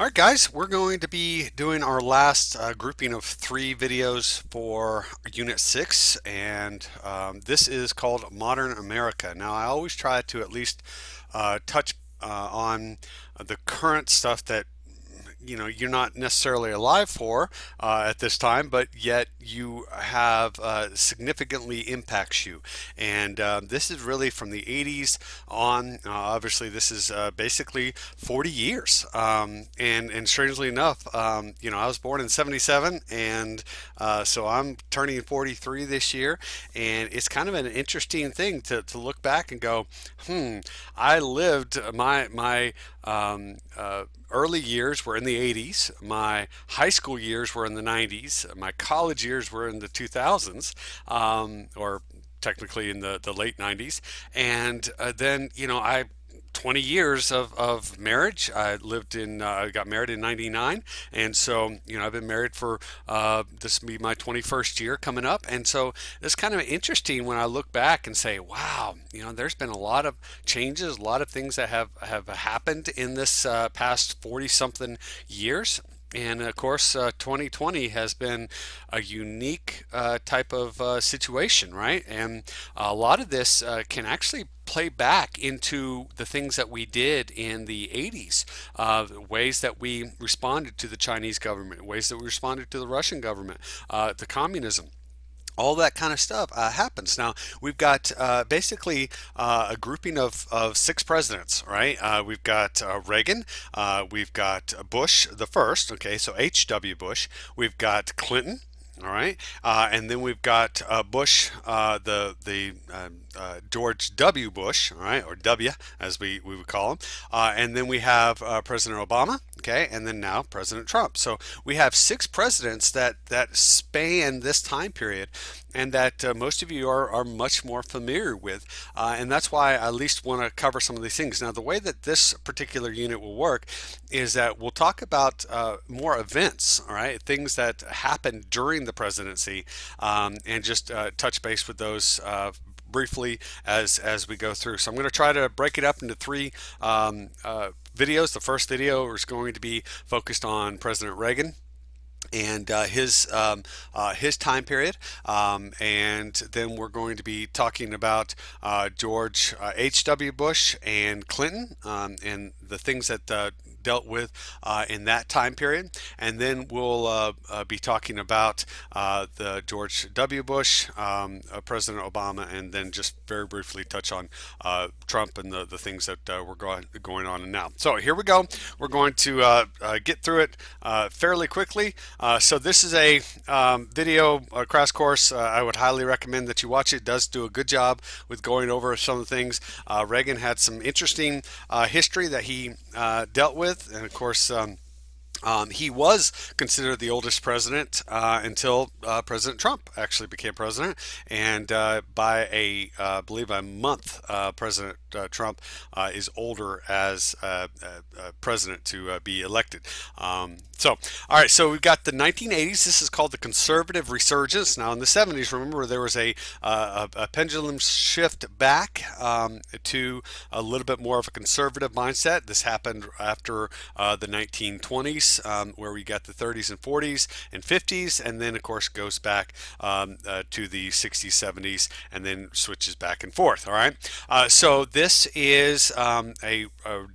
All right, guys, we're going to be doing our last grouping of three videos for Unit 6, and this is called Modern America. Now, I always try to at least touch on the current stuff that you're not necessarily alive for at this time, but yet you have significantly impacts you. And this is really from the 80s on. Obviously, this is basically 40 years. And strangely enough, I was born in 77, and so I'm turning 43 this year. And it's kind of an interesting thing to look back and go, I lived my early years were in the 80s. My high school years were in the 90s. My college years were in the 2000s, or technically in the late 90s. And then, 20 years of marriage. I got married in 99. And so, I've been married for, this will be my 21st year coming up. And so it's kind of interesting when I look back and say, wow, there's been a lot of changes, a lot of things that have happened in this past 40 something years. And of course, 2020 has been a unique type of situation, right? And a lot of this can actually play back into the things that we did in the 80s, ways that we responded to the Chinese government, ways that we responded to the Russian government, to communism. All that kind of stuff happens. Now, we've got basically a grouping of six presidents, right? We've got Reagan, we've got Bush the first, okay, so H.W. Bush, we've got Clinton. All right, and then we've got Bush, the George W. Bush, all right, or W as we would call him, and then we have President Obama, okay, and then now President Trump. So we have six presidents that span this time period, and that most of you are much more familiar with, and that's why I at least want to cover some of these things. Now, the way that this particular unit will work is that we'll talk about more events, all right, things that happened during the presidency, and just touch base with those briefly as we go through. So I'm going to try to break it up into three videos. The first video is going to be focused on President Reagan and his time period, and then we're going to be talking about George H.W. Bush and Clinton, and the things that dealt with in that time period, and then we'll be talking about the George W. Bush, President Obama, and then just very briefly touch on Trump and the things that were going on now. So here we go. We're going to get through it fairly quickly. So this is a video crash course. I would highly recommend that you watch it. It does do a good job with going over some of the things. Reagan had some interesting history that he dealt with, and of course, he was considered the oldest president until President Trump actually became president, and by I believe a month, President Trump is older as president to be elected. So, all right, so we've got the 1980s. This is called the conservative resurgence. Now, in the 70s, remember there was a pendulum shift back to a little bit more of a conservative mindset. This happened after the 1920s, where we got the 30s and 40s and 50s, and then, of course, goes back to the 60s, 70s, and then switches back and forth. All right, so this is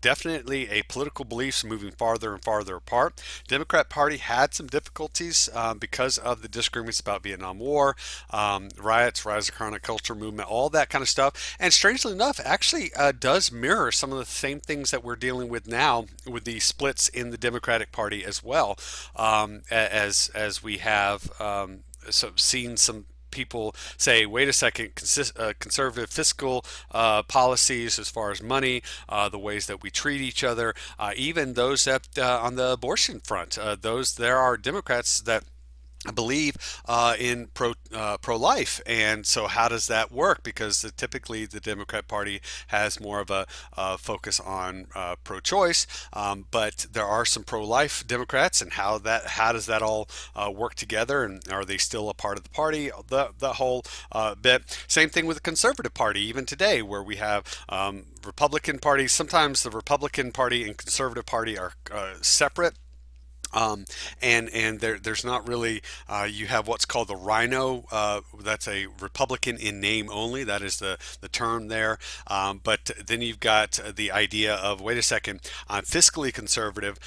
definitely a political beliefs moving farther and farther apart. Democrat Party had some difficulties because of the disagreements about Vietnam War, riots, rise of counterculture movement, all that kind of stuff. And strangely enough, actually does mirror some of the same things that we're dealing with now with the splits in the Democratic Party as well, as we have seen some people say, wait a second, conservative fiscal policies as far as money, the ways that we treat each other, even those that on the abortion front, there are Democrats that I believe in pro life, and so how does that work? Because typically the Democrat Party has more of a focus on pro choice, but there are some pro life Democrats, and how does that all work together? And are they still a part of the party? The whole bit. Same thing with the Conservative Party, even today, where we have Republican Party. Sometimes the Republican Party and Conservative Party are separate, and there's not really you have what's called the Rhino. That's a Republican in name only. That is the term there. But then you've got the idea of, wait a second, I'm fiscally conservative,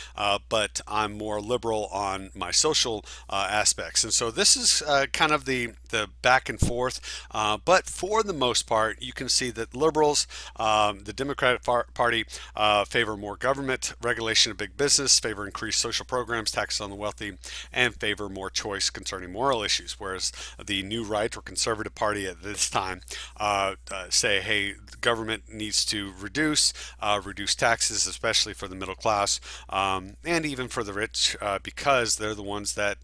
but I'm more liberal on my social aspects. And so this is kind of the back and forth. But for the most part, you can see that liberals, the Democratic Party, favor more government regulation of big business, favor increased social programs, taxes on the wealthy, and favor more choice concerning moral issues. Whereas the new right or conservative party at this time say, hey, the government needs to reduce taxes, especially for the middle class, and even for the rich, because they're the ones that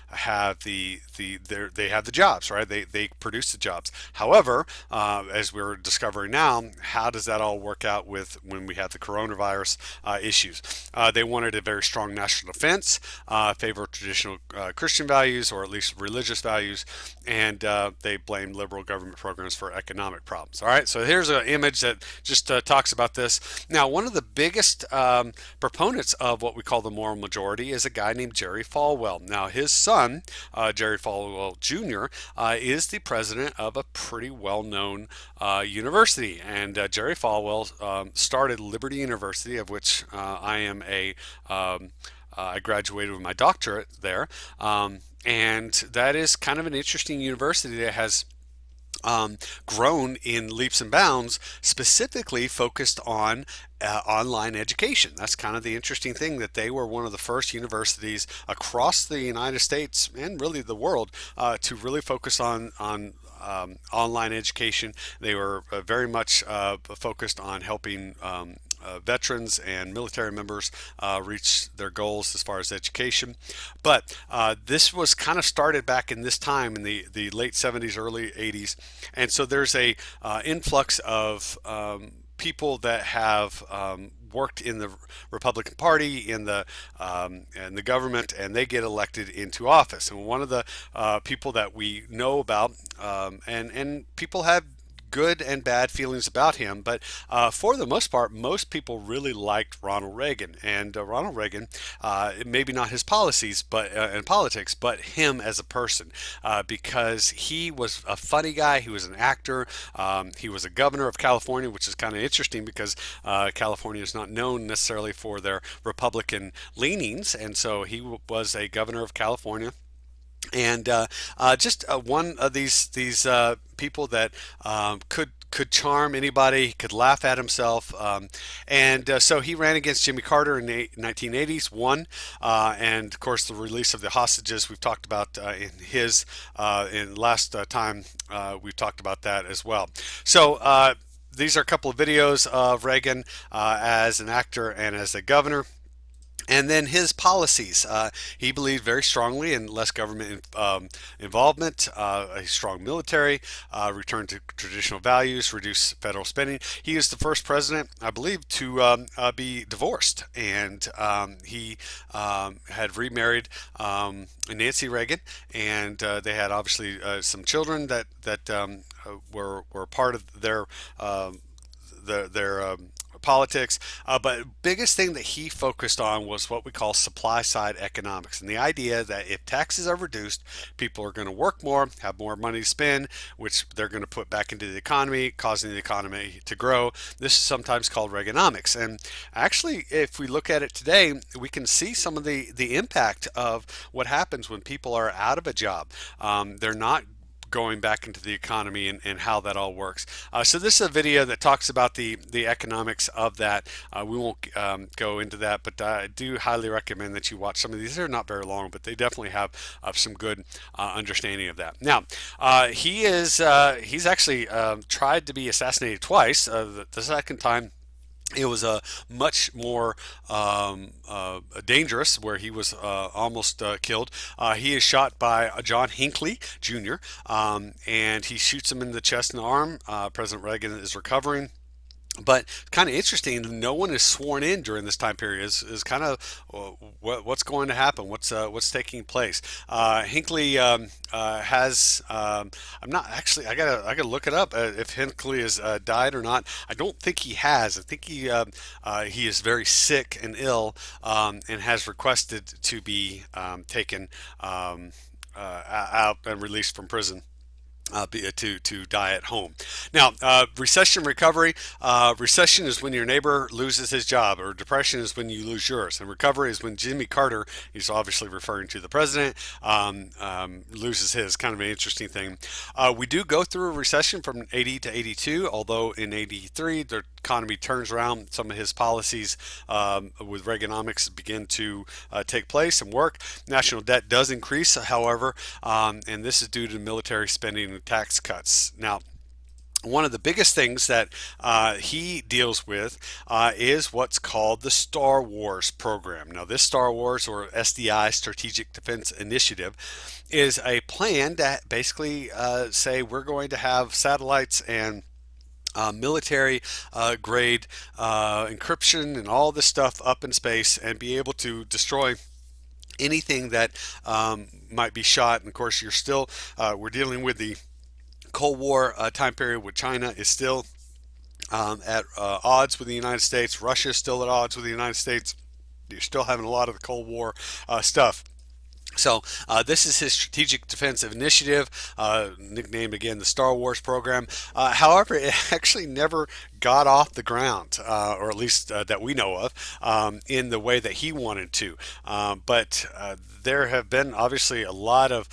have they have the jobs, right? They produce the jobs. However, as we're discovering now, how does that all work out with when we have the coronavirus issues? They wanted a very strong national defense, favor traditional Christian values, or at least religious values, and they blame liberal government programs for economic problems. All right, so here's an image that just talks about this. Now, one of the biggest proponents of what we call the moral majority is a guy named Jerry Falwell. Now, his son, Jerry Falwell Jr., is the president of a pretty well-known university, and Jerry Falwell started Liberty University, of which I am I graduated with my doctorate there, and that is kind of an interesting university that has grown in leaps and bounds, specifically focused on online education. That's kind of the interesting thing, that they were one of the first universities across the United States and really the world to really focus on online education. They were very much focused on helping veterans and military members reach their goals as far as education. But this was kind of started back in this time in the late 70s, early 80s. And so there's a influx of people that have worked in the Republican Party, in the government, and they get elected into office. And one of the people that we know about, and people have good and bad feelings about him, but for the most part, most people really liked Ronald Reagan. And Ronald Reagan, maybe not his policies, but and politics, but him as a person, because he was a funny guy. He was an actor. He was a governor of California, which is kind of interesting because California is not known necessarily for their Republican leanings, and so he was a governor of California. And just one of these people that could charm anybody, could laugh at himself, and so he ran against Jimmy Carter in the 1980s, won, and of course the release of the hostages we've talked about in last time we've talked about that as well. So these are a couple of videos of Reagan as an actor and as a governor. And then his policies. He believed very strongly in less government involvement, a strong military, return to traditional values, reduce federal spending. He is the first president, I believe, to be divorced. And he had remarried Nancy Reagan, and they had obviously some children that were part of their politics, but biggest thing that he focused on was what we call supply side economics, and the idea that if taxes are reduced, people are going to work more, have more money to spend, which they're going to put back into the economy, causing the economy to grow. This is sometimes called Reaganomics, and actually, if we look at it today, we can see some of the impact of what happens when people are out of a job. They're not going back into the economy, and how that all works. So this is a video that talks about the economics of that. We won't go into that, but I do highly recommend that you watch some of these. They're not very long, but they definitely have some good understanding of that. Now, he's actually tried to be assassinated twice. The second time It was much more dangerous, where he was almost killed. He is shot by John Hinckley Jr., and he shoots him in the chest and arm. President Reagan is recovering. But kind of interesting, no one is sworn in during this time period. Is kind of what's going to happen, what's taking place. Hinckley has. I'm not actually. I gotta look it up if Hinckley has died or not. I don't think he has. I think he is very sick and ill, and has requested to be taken out and released from prison. To die at home. Now, recession recovery. Recession is when your neighbor loses his job, or depression is when you lose yours. And recovery is when Jimmy Carter, he's obviously referring to the president, loses his. Kind of an interesting thing. We do go through a recession from 80 to 82, although in 83 the economy turns around. Some of his policies with Reaganomics begin to take place and work. National debt does increase, however, and this is due to military spending and tax cuts. Now, one of the biggest things that he deals with is what's called the Star Wars program. Now, this Star Wars, or SDI, Strategic Defense Initiative, is a plan to basically say we're going to have satellites and military grade encryption and all this stuff up in space, and be able to destroy anything that might be shot. And of course, we're dealing with the Cold War time period, with China is still at odds with the United States. Russia is still at odds with the United States. You're still having a lot of the Cold War stuff. So this is his Strategic Defensive Initiative, nicknamed again the Star Wars program. However, it actually never got off the ground, or at least that we know of, in the way that he wanted to. But there have been obviously a lot of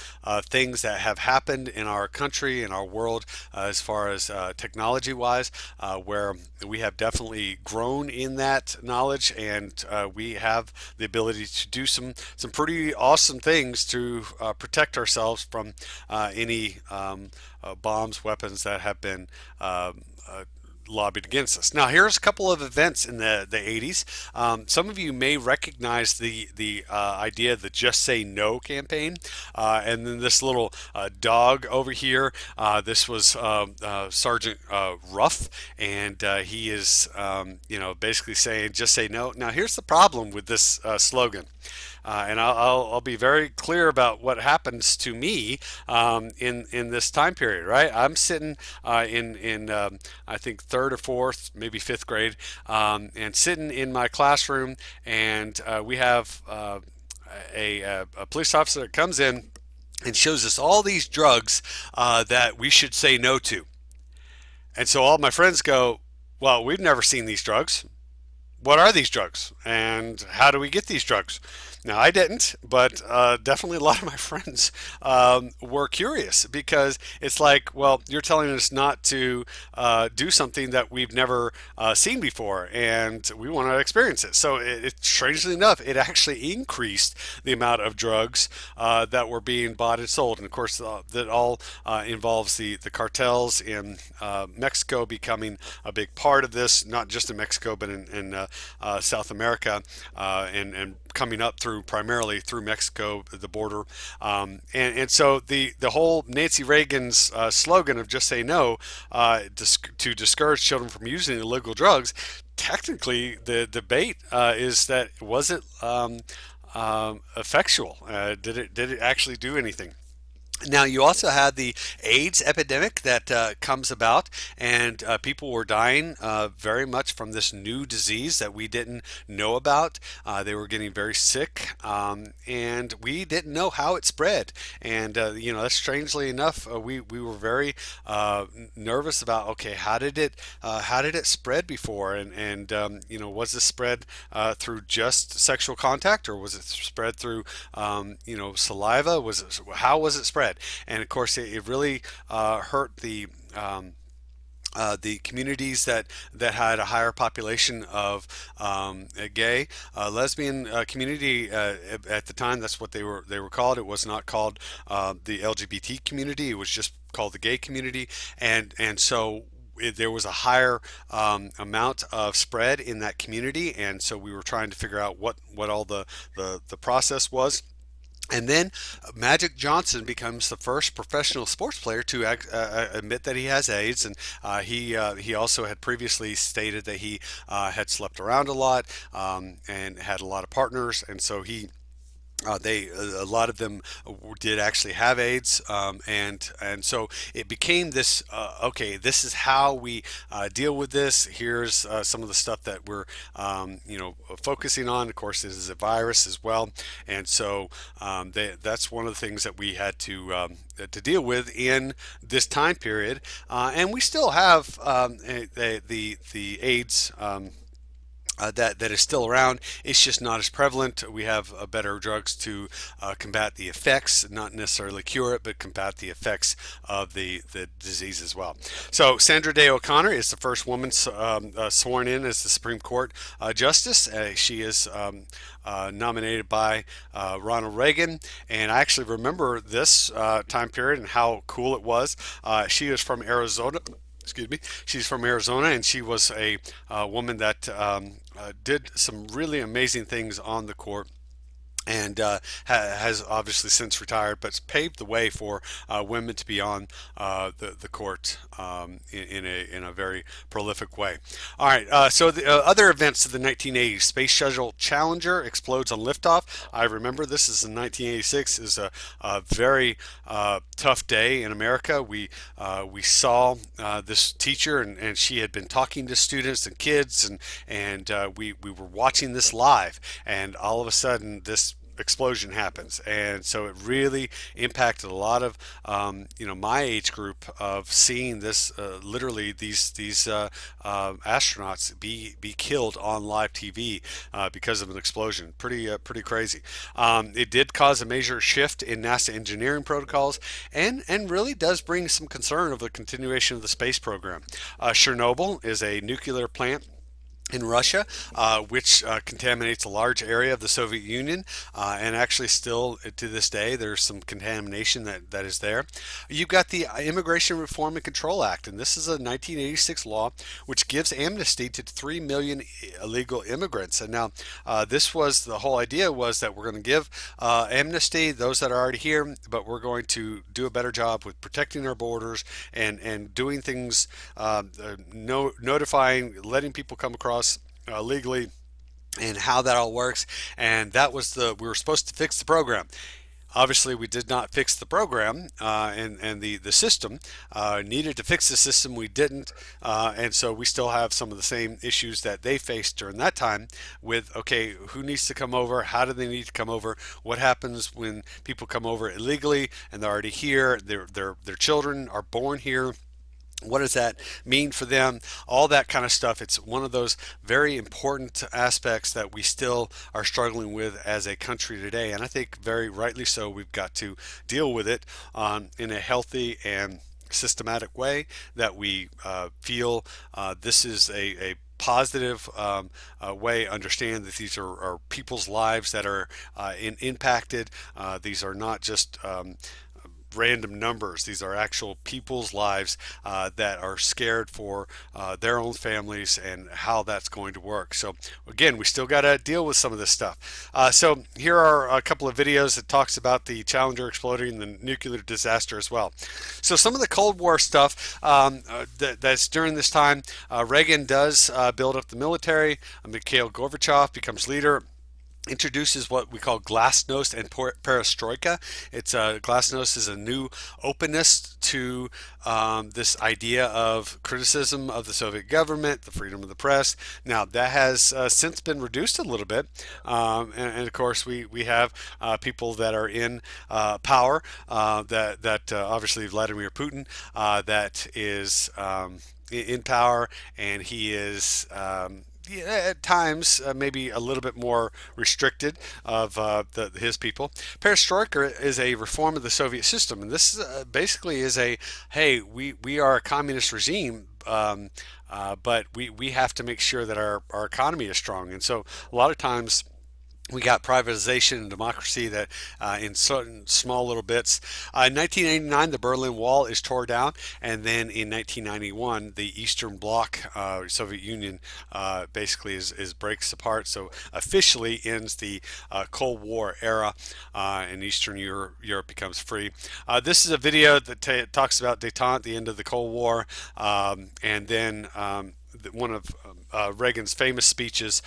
things that have happened in our country, in our world, as far as technology-wise, where we have definitely grown in that knowledge, and we have the ability to do some pretty awesome things to protect ourselves from any bombs, weapons that have been lobbied against us. Now, here's a couple of events in the 80s. Some of you may recognize the idea of the Just Say No campaign. And then this little dog over here, this was Sergeant Ruff, and he is, basically saying, just say no. Now, here's the problem with this slogan. And I'll be very clear about what happens to me in this time period. Right, I'm sitting in I think third or fourth, maybe fifth grade, and sitting in my classroom, and we have a police officer that comes in and shows us all these drugs that we should say no to. And so all my friends go, "Well, we've never seen these drugs. What are these drugs? And how do we get these drugs?" Now, I didn't, but definitely a lot of my friends were curious, because it's like, well, you're telling us not to do something that we've never seen before, and we want to experience it. So, strangely enough, it actually increased the amount of drugs that were being bought and sold. And of course, that all involves the cartels in Mexico becoming a big part of this, not just in Mexico, but in South America, and coming up primarily through Mexico, the border, and so the whole Nancy Reagan's slogan of "Just Say No" to discourage children from using illegal drugs. Technically, the debate is that, was it effectual? Did it actually do anything? Now, you also had the AIDS epidemic that comes about, and people were dying very much from this new disease that we didn't know about. They were getting very sick, and we didn't know how it spread. And that's, strangely enough, we were very nervous about, okay, how did it spread before, and was this spread through just sexual contact, or was it spread through saliva? How was it spread? And of course, it really hurt the communities that had a higher population of gay, lesbian community at the time. That's what they were called. It was not called the LGBT community. It was just called the gay community, and so there was a higher amount of spread in that community, and so we were trying to figure out what all the process was. And then Magic Johnson becomes the first professional sports player to admit that he has AIDS, and he also had previously stated that he had slept around a lot and had a lot of partners, and so they a lot of them did actually have AIDS, and so it became this. Okay, this is how we deal with this. Here's some of the stuff that we're focusing on. Of course, it is a virus as well, and so that's one of the things that we had to deal with in this time period, and we still have the AIDS. That is still around. It's just not as prevalent. We have better drugs to combat the effects, not necessarily cure it, but combat the effects of the disease as well. So Sandra Day O'Connor is the first woman sworn in as the Supreme Court Justice. She is nominated by Ronald Reagan, and I actually remember this time period and how cool it was. She is from Arizona. Excuse me. She's from Arizona, and she was a woman that did some really amazing things on the court, and has obviously since retired, but paved the way for women to be on the court in a very prolific way. All right, so the other events of the 1980s: Space Shuttle Challenger explodes on liftoff. I remember this is in 1986. Is a very tough day in America. We saw this teacher, and she had been talking to students and kids, and we were watching this live, and all of a sudden this explosion happens, and so it really impacted a lot of my age group of seeing this literally these astronauts be killed on live TV because of an explosion. Pretty crazy. It did cause a major shift in NASA engineering protocols, and really does bring some concern of the continuation of the space program. Chernobyl is a nuclear plant in Russia, which contaminates a large area of the Soviet Union, and actually still to this day there's some contamination that is there. You've got the Immigration Reform and Control Act, and this is a 1986 law which gives amnesty to 3 million illegal immigrants. And now this was the whole idea, was that we're going to give amnesty those that are already here, but we're going to do a better job with protecting our borders and doing things, notifying, letting people come across legally, and how that all works. And that was we were supposed to fix the program. Obviously, we did not fix the program, and the system needed to fix the system. We didn't, and so we still have some of the same issues that they faced during that time with, okay, who needs to come over? How do they need to come over? What happens when people come over illegally and they're already here? Their children are born here. What does that mean for them? All that kind of stuff. It's one of those very important aspects that we still are struggling with as a country today. And I think very rightly so, we've got to deal with it in a healthy and systematic way, that we feel this is a positive way. Understand that these are people's lives that are impacted. These are not just random numbers. These are actual people's lives that are scared for their own families and how that's going to work. So again, we still got to deal with some of this stuff. So here are a couple of videos that talks about the Challenger exploding and the nuclear disaster as well. So some of the Cold War stuff that's during this time, Reagan does build up the military. Mikhail Gorbachev becomes leader, introduces what we call glasnost and perestroika. It's glasnost is a new openness to this idea of criticism of the Soviet government, the freedom of the press. Now that has since been reduced a little bit, and of course we have people that are in power, that obviously Vladimir Putin, that is in power, and he is at times maybe a little bit more restricted of his people. Perestroika is a reform of the Soviet system, and this basically is hey, we are a communist regime, but we have to make sure that our economy is strong. And so a lot of times We got privatization and democracy that in certain small little bits. In 1989, the Berlin Wall is tore down, and then in 1991, the Eastern Bloc, Soviet Union, basically is breaks apart. So officially ends the Cold War era, and Eastern Europe becomes free. This is a video that talks about détente, the end of the Cold War, and then. One of Reagan's famous speeches.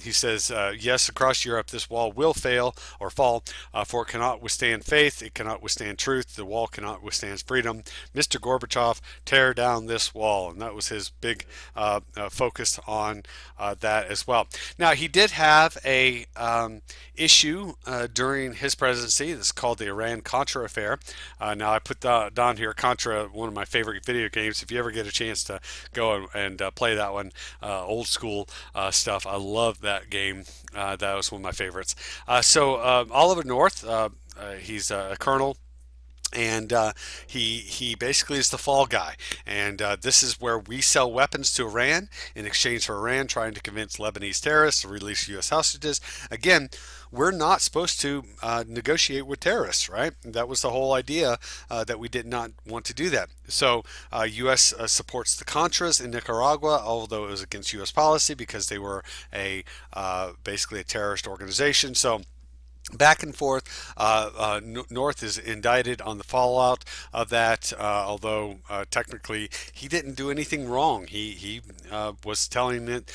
He says, yes, across Europe, this wall will fail or fall, for it cannot withstand faith, it cannot withstand truth, the wall cannot withstand freedom. Mr. Gorbachev, tear down this wall. And that was his big focus on that as well. Now, he did have a issue during his presidency. This is called the Iran-Contra affair. Now, I put down here Contra, one of my favorite video games. If you ever get a chance to go and play that one, old school stuff. I love that game. That was one of my favorites. So Oliver North, he's a colonel, and he basically is the fall guy. And this is where we sell weapons to Iran in exchange for Iran trying to convince Lebanese terrorists to release U.S. hostages. Again, we're not supposed to negotiate with terrorists, right? That was the whole idea, that we did not want to do that. So U.S. Supports the Contras in Nicaragua, although it was against U.S. policy because they were a basically a terrorist organization. So back and forth. North is indicted on the fallout of that, although technically he didn't do anything wrong. He was telling it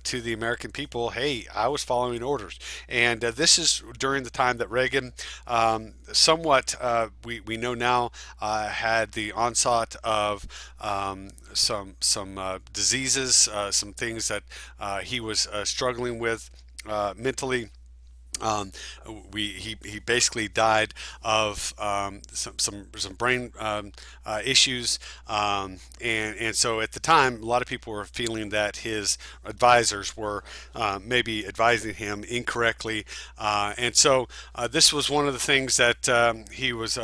to the American people, hey, I was following orders. And this is during the time that Reagan, somewhat, we know now, had the onslaught of some diseases, some things that he was struggling with mentally. Um, he basically died of some brain issues, and so at the time, a lot of people were feeling that his advisors were maybe advising him incorrectly, and so this was one of the things that he was.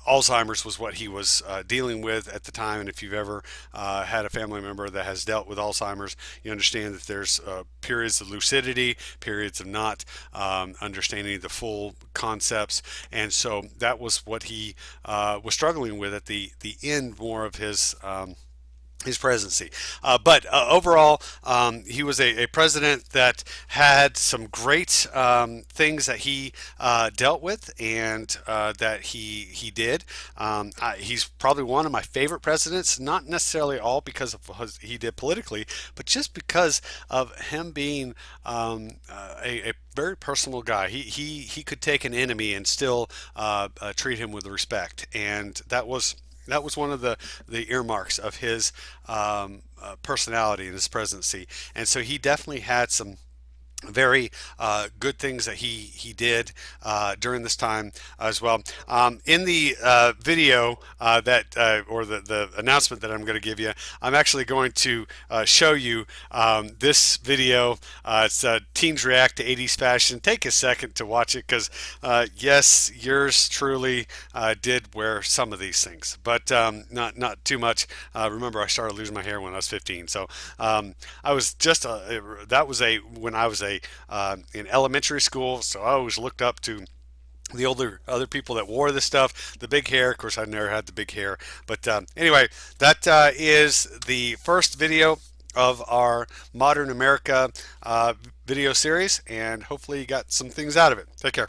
Alzheimer's was what he was dealing with at the time, and if you've ever had a family member that has dealt with Alzheimer's, you understand that there's periods of lucidity, periods of not understanding the full concepts, and so that was what he was struggling with at the end more of his presidency. But overall, he was a president that had some great things that he dealt with and that he did. He's probably one of my favorite presidents, not necessarily all because of what he did politically, but just because of him being a very personal guy. He could take an enemy and still treat him with respect, and that was one of the earmarks of his personality in his presidency. And so he definitely had some very good things that he did during this time as well. In the video that or the announcement that I'm going to give you, I'm actually going to show you this video. It's Teens React to 80s Fashion. Take a second to watch it because yes, yours truly did wear some of these things, but not too much. Remember, I started losing my hair when I was 15, so I was just that was when I was in elementary school, so I always looked up to the other people that wore this stuff, the big hair. Of course, I never had the big hair, but anyway, that is the first video of our Modern America video series, and hopefully you got some things out of it. Take care.